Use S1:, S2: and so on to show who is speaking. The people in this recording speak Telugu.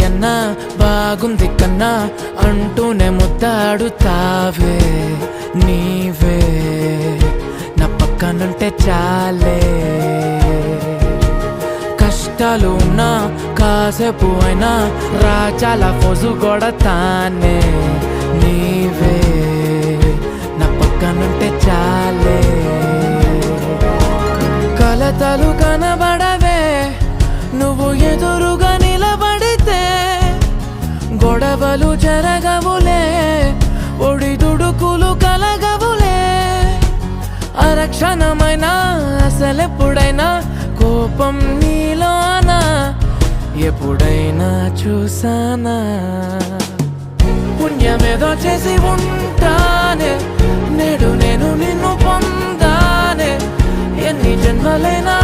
S1: అన్నా బాగుంది కన్నా అంటూనే ముద్దాడుతావే నీవే నా పక్కనుంటే చాలే కష్టాలు ఉన్నా కాసేపు అయినా రాజాల ఫోజు కొడతానే నీవే నా పక్కనుంటే చాలే కలతలు కనబడవే నువ్వు ఎదురుగా నిలబడితే గొడవలు జరగవులే ఒడిదుడుకులు కలగవులే అరక్షణమైనా అసలెప్పుడైనా కోపం నీలోనా ఎప్పుడైనా చూసానా పుణ్యమేదో చేసి ఉంటానే నేడు నేను నిన్ను పొందానే ఎన్ని జన్మలైనా